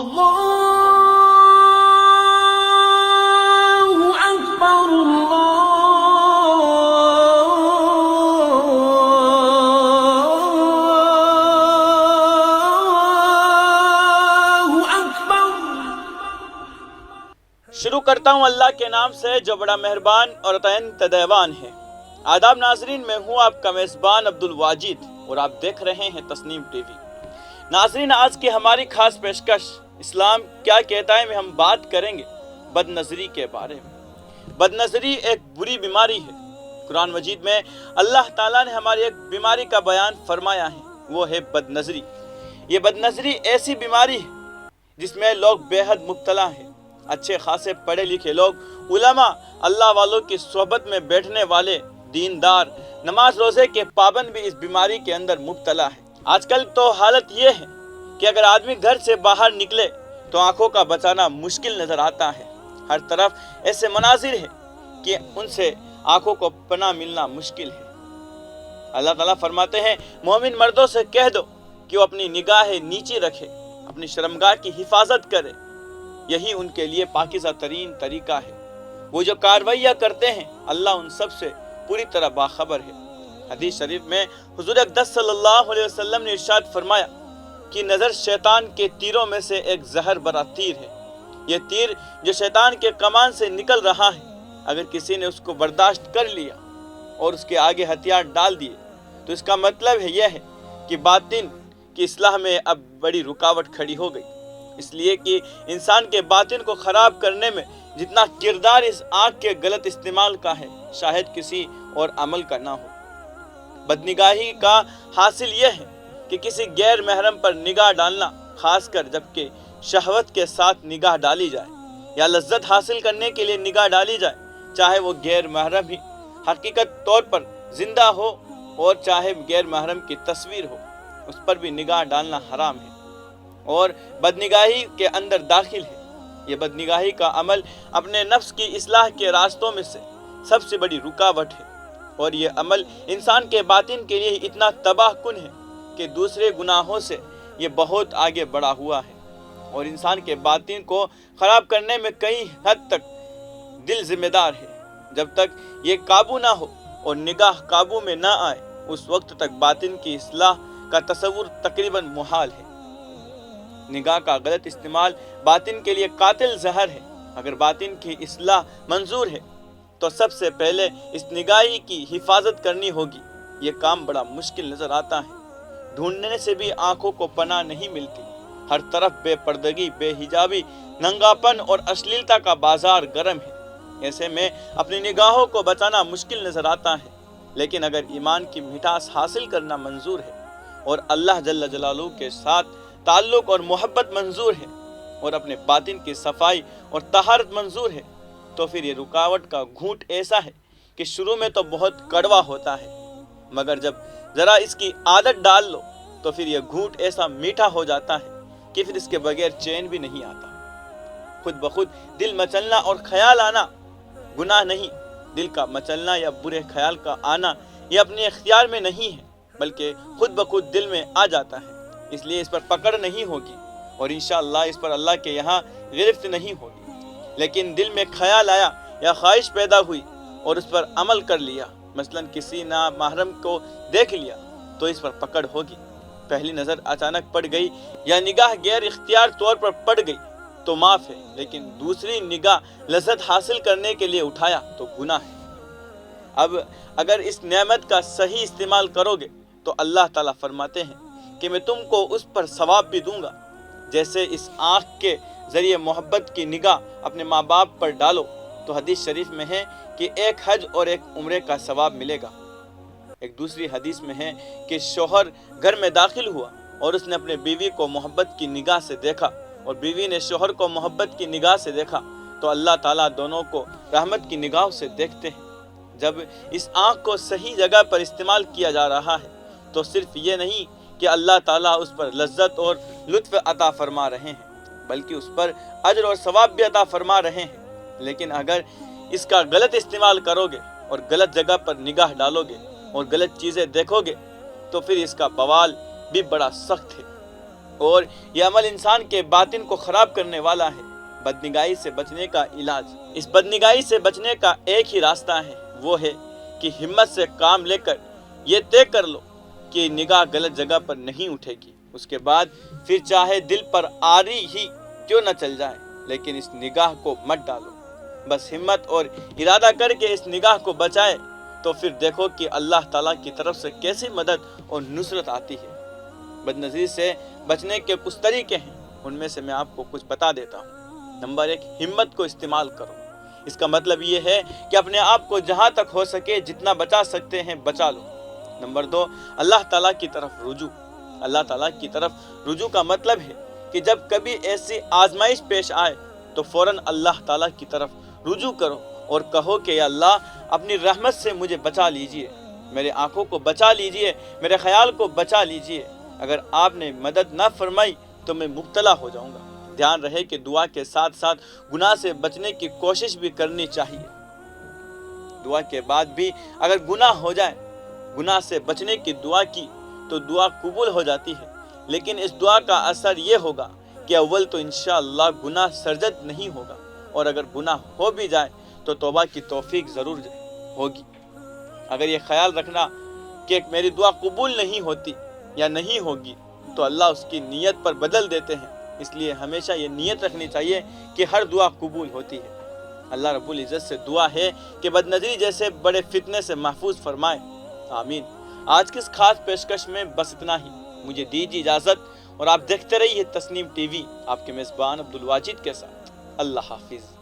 أكبر شروع کرتا ہوں اللہ کے نام سے جو بڑا مہربان اور عطاء دیوان ہے۔ آداب ناظرین، میں ہوں آپ کا میزبان عبد الواجد اور آپ دیکھ رہے ہیں تسنیم ٹی وی۔ ناظرین، آج کی ہماری خاص پیشکش اسلام کیا کہتا ہے میں ہم بات کریں گے بد نظری کے بارے میں۔ بد نظری ایک بری بیماری ہے۔ قرآن مجید میں اللہ تعالیٰ نے ہماری ایک بیماری کا بیان فرمایا ہے، وہ ہے بد نظری۔ یہ بد نظری ایسی بیماری ہے جس میں لوگ بے حد مبتلا ہیں۔ اچھے خاصے پڑھے لکھے لوگ، علماء، اللہ والوں کی صحبت میں بیٹھنے والے، دیندار، نماز روزے کے پابند بھی اس بیماری کے اندر مبتلا ہے۔ آج کل تو حالت یہ ہے کہ اگر آدمی گھر سے باہر نکلے تو آنکھوں کا بچانا مشکل نظر آتا ہے۔ ہر طرف ایسے مناظر ہیں کہ ان سے آنکھوں کو پناہ ملنا مشکل ہے۔ اللہ تعالیٰ فرماتے ہیں مومن مردوں سے کہہ دو کہ وہ اپنی نگاہیں نیچی رکھے، اپنی شرمگاہ کی حفاظت کرے، یہی ان کے لیے پاکیزہ ترین طریقہ ہے۔ وہ جو کاروائیاں کرتے ہیں اللہ ان سب سے پوری طرح باخبر ہے۔ حدیث شریف میں حضور اقدس صلی اللہ علیہ وسلم نے ارشاد فرمایا کہ نظر شیطان کے تیروں میں سے ایک زہر برا تیر ہے۔ یہ تیر جو شیطان کے کمان سے نکل رہا ہے، اگر کسی نے اس کو برداشت کر لیا اور اس کے آگے ہتھیار ڈال دیے تو اس کا مطلب یہ ہے کہ باطن کی اصلاح میں اب بڑی رکاوٹ کھڑی ہو گئی، اس لیے کہ انسان کے باطن کو خراب کرنے میں جتنا کردار اس آنکھ کے غلط استعمال کا ہے، شاید کسی اور عمل کا نہ ہو۔ بدنگاہی کا حاصل یہ ہے کہ کسی غیر محرم پر نگاہ ڈالنا، خاص کر جبکہ شہوت کے ساتھ نگاہ ڈالی جائے یا لذت حاصل کرنے کے لیے نگاہ ڈالی جائے، چاہے وہ غیر محرم ہی حقیقت طور پر زندہ ہو اور چاہے غیر محرم کی تصویر ہو، اس پر بھی نگاہ ڈالنا حرام ہے اور بدنگاہی کے اندر داخل ہے۔ یہ بدنگاہی کا عمل اپنے نفس کی اصلاح کے راستوں میں سے سب سے بڑی رکاوٹ ہے، اور یہ عمل انسان کے باطن کے لیے اتنا تباہ کن ہے کہ دوسرے گناہوں سے یہ بہت آگے بڑھا ہوا ہے، اور انسان کے باطن کو خراب کرنے میں کئی حد تک دل ذمہ دار ہے۔ جب تک یہ قابو نہ ہو اور نگاہ قابو میں نہ آئے، اس وقت تک باطن کی اصلاح کا تصور تقریباً محال ہے۔ نگاہ کا غلط استعمال باطن کے لیے قاتل زہر ہے۔ اگر باطن کی اصلاح منظور ہے تو سب سے پہلے اس نگاہی کی حفاظت کرنی ہوگی۔ یہ کام بڑا مشکل نظر آتا ہے۔ ڈھونڈنے سے بھی آنکھوں کو پناہ نہیں ملتی۔ ہر طرف بے پردگی، بے حجابی، ننگاپن اور اشلیلتا کا بازار گرم ہے۔ ایسے میں اپنی نگاہوں کو بچانا مشکل نظر آتا ہے، لیکن اگر ایمان کی مٹھاس حاصل کرنا منظور ہے اور اللہ جل جلالہ کے ساتھ تعلق اور محبت منظور ہے اور اپنے باطن کی صفائی اور طہارت منظور ہے، تو پھر یہ رکاوٹ کا گھونٹ ایسا ہے کہ شروع میں تو بہت کڑوا ہوتا ہے، مگر جب ذرا اس کی عادت ڈال لو تو پھر یہ گھونٹ ایسا میٹھا ہو جاتا ہے کہ پھر اس کے بغیر چین بھی نہیں آتا۔ خود بخود دل مچلنا اور خیال آنا گناہ نہیں۔ دل کا مچلنا یا برے خیال کا آنا یہ اپنے اختیار میں نہیں ہے، بلکہ خود بخود دل میں آ جاتا ہے، اس لیے اس پر پکڑ نہیں ہوگی اور انشاءاللہ اس پر اللہ کے یہاں گرفت نہیں ہوگی۔ لیکن دل میں خیال آیا یا خواہش پیدا ہوئی اور اس پر عمل کر لیا، مثلا کسی نامحرم کو دیکھ لیا، تو اس پر پکڑ ہوگی۔ پہلی نظر اچانک پڑ گئی یا نگاہ غیر اختیار طور پر پڑ گئی تو معاف ہے، لیکن دوسری نگاہ لذت حاصل کرنے کے لیے اٹھایا تو گناہ ہے۔ اب اگر اس نعمت کا صحیح استعمال کرو گے تو اللہ تعالیٰ فرماتے ہیں کہ میں تم کو اس پر ثواب بھی دوں گا، جیسے اس آنکھ کے ذریعے محبت کی نگاہ اپنے ماں باپ پر ڈالو تو حدیث شریف میں ہے کہ ایک حج اور ایک عمرے کا ثواب ملے گا۔ ایک دوسری حدیث میں ہے کہ شوہر گھر میں داخل ہوا اور اس نے اپنے بیوی کو محبت کی نگاہ سے دیکھا اور بیوی نے شوہر کو محبت کی نگاہ سے دیکھا تو اللہ تعالیٰ دونوں کو رحمت کی نگاہوں سے دیکھتے ہیں۔ جب اس آنکھ کو صحیح جگہ پر استعمال کیا جا رہا ہے تو صرف یہ نہیں کہ اللہ تعالیٰ اس پر لذت اور لطف عطا فرما رہے ہیں، بلکہ اس پر اجر اور ثواب بھی عطا فرما رہے ہیں۔ لیکن اگر اس کا غلط استعمال کرو گے اور غلط جگہ پر نگاہ ڈالو گے اور غلط چیزیں دیکھو گے تو پھر اس کا بوال بھی بڑا سخت ہے۔ اور یہ عمل انسان کے باطن کو خراب کرنے والا ہے۔ بدنگاہی سے بچنے کا علاج، اس بدنگاہی سے بچنے کا ایک ہی راستہ ہے، وہ ہے کہ ہمت سے کام لے کر یہ طے کر لو کہ نگاہ غلط جگہ پر نہیں اٹھے گی۔ اس کے بعد پھر چاہے دل پر آری ہی کیوں نہ چل جائے، لیکن اس نگاہ کو مت ڈالو۔ بس ہمت اور ارادہ کر کے اس نگاہ کو بچائے تو پھر دیکھو کہ اللہ تعالیٰ کی طرف سے کیسی مدد اور نصرت آتی ہے۔ بدنظری سے بچنے کے کچھ طریقے ہیں، ان میں سے میں آپ کو کچھ بتا دیتا ہوں۔ نمبر 1، ہمت کو استعمال کرو۔ اس کا مطلب یہ ہے کہ اپنے آپ کو جہاں تک ہو سکے جتنا بچا سکتے ہیں بچا لو۔ نمبر 2، اللہ تعالیٰ کی طرف رجوع۔ اللہ تعالیٰ کی طرف رجوع کا مطلب ہے کہ جب کبھی ایسی آزمائش پیش آئے تو فوراً اللہ تعالیٰ کی طرف رجوع کرو اور کہو کہ یا اللہ اپنی رحمت سے مجھے بچا لیجئے، میرے آنکھوں کو بچا لیجئے، میرے خیال کو بچا لیجئے۔ اگر آپ نے مدد نہ فرمائی تو میں مبتلا ہو جاؤں گا۔ دھیان رہے کہ دعا کے ساتھ ساتھ گناہ سے بچنے کی کوشش بھی کرنی چاہیے۔ دعا کے بعد بھی اگر گناہ ہو جائے، گناہ سے بچنے کی دعا کی تو دعا قبول ہو جاتی ہے، لیکن اس دعا کا اثر یہ ہوگا کہ اول تو انشاءاللہ گناہ سرزد نہیں ہوگا، اور اگر گناہ ہو بھی جائے تو توبہ کی توفیق ضرور ہوگی۔ اگر یہ خیال رکھنا کہ میری دعا قبول نہیں ہوتی یا نہیں ہوگی تو اللہ اس کی نیت پر بدل دیتے ہیں، اس لیے ہمیشہ یہ نیت رکھنی چاہیے کہ ہر دعا قبول ہوتی ہے۔ اللہ رب العزت سے دعا ہے کہ بدنظری جیسے بڑے فتنے سے محفوظ فرمائے، آمین۔ آج کی اس خاص پیشکش میں بس اتنا ہی، مجھے دیجیے اجازت اور آپ دیکھتے رہیے تسنیم ٹی وی، آپ کے میزبان عبدالواجد کے ساتھ۔ اللہ حافظ۔